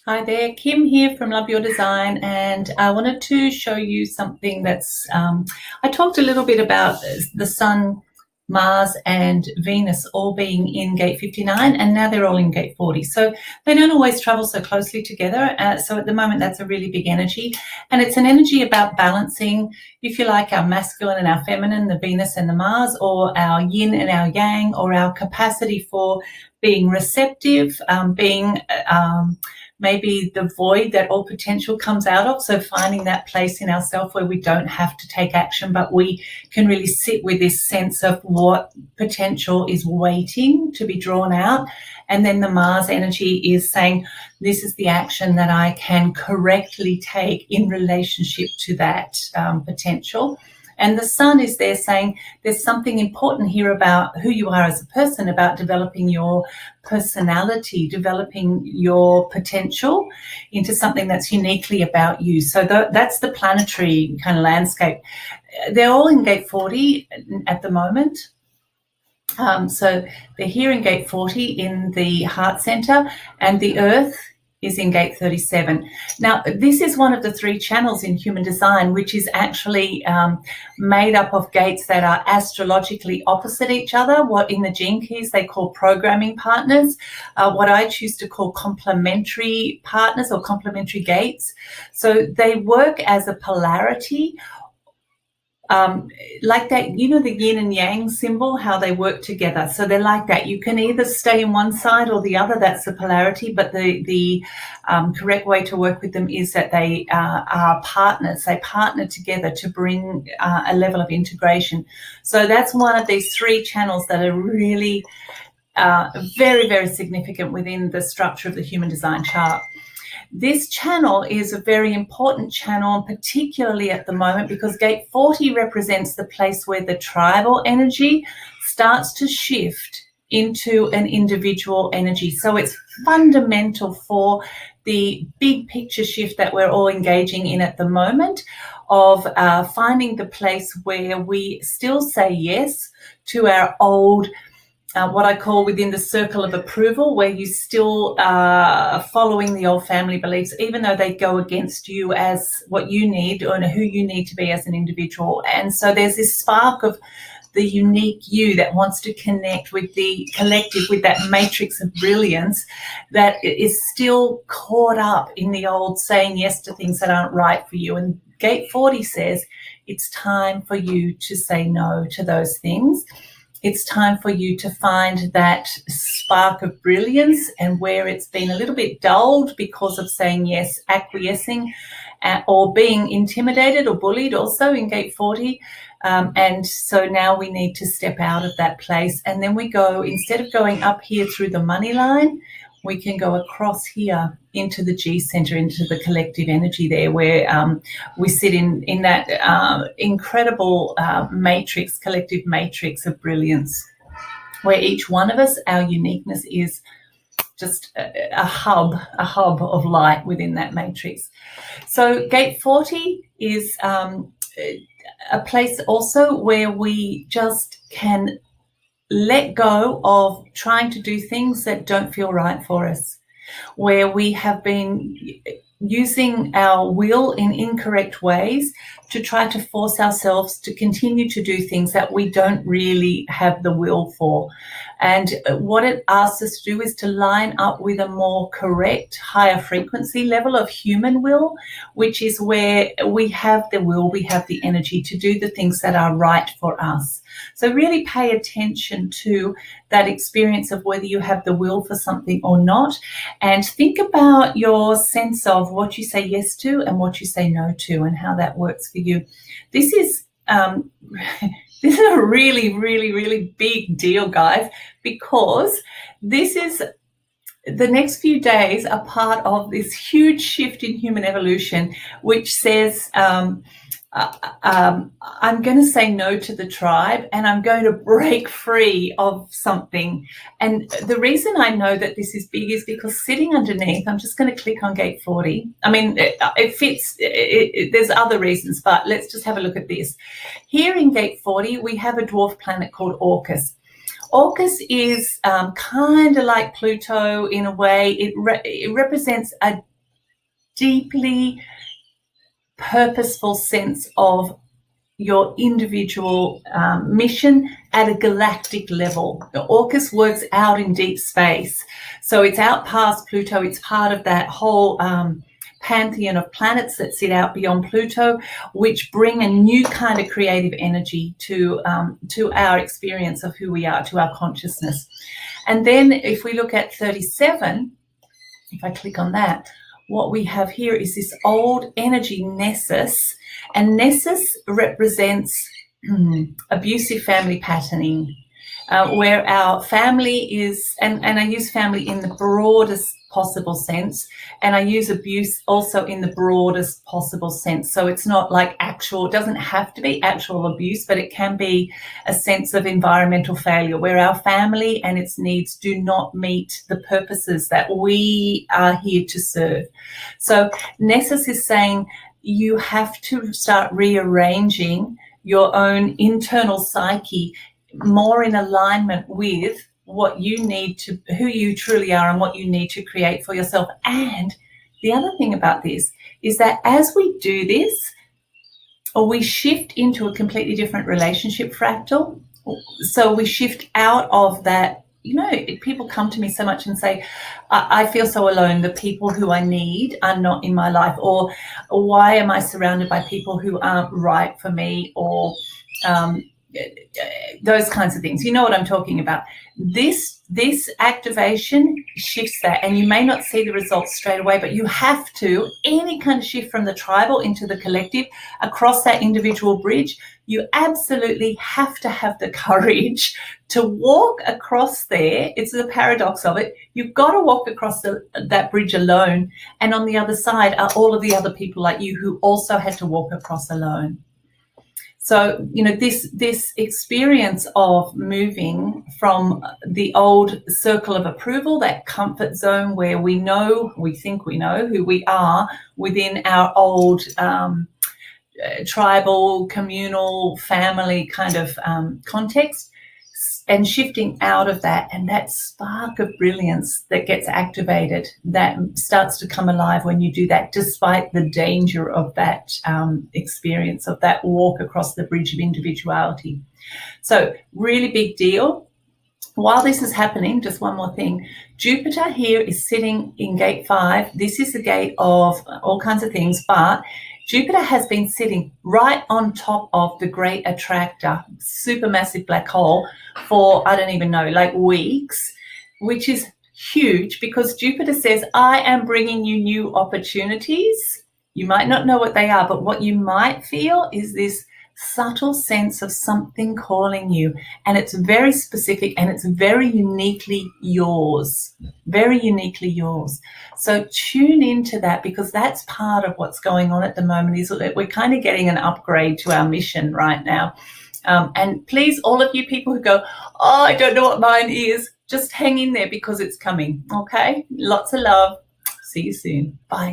Hi there, Kim here from Love Your Design, and I wanted to show you something I talked a little bit about the Sun, Mars, and Venus all being in gate 59, and now they're all in gate 40. So they don't always travel so closely together. So at the moment, that's a really big energy, and it's an energy about balancing, if you like, our masculine and our feminine, the Venus and the Mars, or our yin and our yang, or our capacity for being receptive, being maybe the void that all potential comes out of. So finding that place in ourselves where we don't have to take action, but we can really sit with this sense of what potential is waiting to be drawn out. And then the Mars energy is saying, this is the action that I can correctly take in relationship to that potential. And the Sun is there saying there's something important here about who you are as a person, about developing your personality, developing your potential into something that's uniquely about you. So that's the planetary kind of landscape. They're all in gate 40 at the moment. So they're here in gate 40 in the heart center, and the Earth is in gate 37. Now, this is one of the three channels in human design, which is actually made up of gates that are astrologically opposite each other. What in the Gene Keys they call programming partners, what I choose to call complementary partners or complementary gates. So they work as a polarity, like that, you know, the yin and yang symbol, how they work together. So they're like that. You can either stay in one side or the other. That's the polarity. But the correct way to work with them is that they are partners. They partner together to bring a level of integration. So that's one of these three channels that are really very, very significant within the structure of the human design chart. This channel is a very important channel, particularly at the moment, because gate 40 represents the place where the tribal energy starts to shift into an individual energy. So it's fundamental for the big picture shift that we're all engaging in at the moment of finding the place where we still say yes to our old what I call within the circle of approval, where you still are following the old family beliefs, even though they go against you as what you need or who you need to be as an individual. And so there's this spark of the unique you that wants to connect with the collective, with that matrix of brilliance that is still caught up in the old saying yes to things that aren't right for you. And gate 40 says it's time for you to say no to those things. It's time for you to find that spark of brilliance, and where it's been a little bit dulled because of saying yes, acquiescing, or being intimidated or bullied also in gate 40. And so now we need to step out of that place. And then we go, instead of going up here through the money line, we can go across here into the G center, into the collective energy there, where we sit in that incredible matrix, collective matrix of brilliance, where each one of us, our uniqueness is just a hub of light within that matrix. So gate 40 is a place also where we just can let go of trying to do things that don't feel right for us, where we have been using our will in incorrect ways to try to force ourselves to continue to do things that we don't really have the will for. And what it asks us to do is to line up with a more correct, higher frequency level of human will, which is where we have the will, we have the energy to do the things that are right for us. So really pay attention to that experience of whether you have the will for something or not, and think about your sense of what you say yes to and what you say no to, and how that works for you. This is this is a really, really, really big deal, guys, because this is the next few days are part of this huge shift in human evolution, which says I'm going to say no to the tribe, and I'm going to break free of something. And the reason I know that this is big is because sitting underneath, I'm just going to click on gate 40. I mean, it fits. There's other reasons, but let's just have a look at this. Here in gate 40, we have a dwarf planet called Orcus. Orcus is kind of like Pluto in a way. It represents a deeply purposeful sense of your individual mission at a galactic level. The AUKUS works out in deep space. So it's out past Pluto. It's part of that whole pantheon of planets that sit out beyond Pluto, which bring a new kind of creative energy to our experience of who we are, to our consciousness. And then if we look at 37, if I click on that, what we have here is this old energy Nessus, and Nessus represents abusive family patterning, where our family is, and I use family in the broadest possible sense, and I use abuse also in the broadest possible sense. So it's not like actual, it doesn't have to be actual abuse, but it can be a sense of environmental failure where our family and its needs do not meet the purposes that we are here to serve. So Nessus is saying you have to start rearranging your own internal psyche more in alignment with what you need to, who you truly are and what you need to create for yourself. And the other thing about this is that as we do this, or we shift into a completely different relationship fractal, so we shift out of that, you know, people come to me so much and say, I feel so alone. The people who I need are not in my life, or why am I surrounded by people who aren't right for me, or those kinds of things. You know what I'm talking about. This activation shifts that, and you may not see the results straight away, but you have to, any kind of shift from the tribal into the collective across that individual bridge, you absolutely have to have the courage to walk across there. It's the paradox of it. You've got to walk across that bridge alone, and on the other side are all of the other people like you who also had to walk across alone. So, you know, this experience of moving from the old circle of approval, that comfort zone where we think we know who we are within our old tribal, communal, family kind of context, and shifting out of that, and that spark of brilliance that gets activated, that starts to come alive when you do that, despite the danger of that experience, of that walk across the bridge of individuality. So really big deal. While this is happening, just one more thing, Jupiter here is sitting in gate 5. This is the gate of all kinds of things, but Jupiter has been sitting right on top of the Great Attractor, supermassive black hole, for, I don't even know, like weeks, which is huge because Jupiter says, I am bringing you new opportunities. You might not know what they are, but what you might feel is this subtle sense of something calling you, and it's very specific and it's very uniquely yours, so tune into that, because that's part of what's going on at the moment, is that we're kind of getting an upgrade to our mission right now. And please, all of you people who go, oh, I don't know what mine is, just hang in there because it's coming. Okay, lots of love. See you soon. Bye.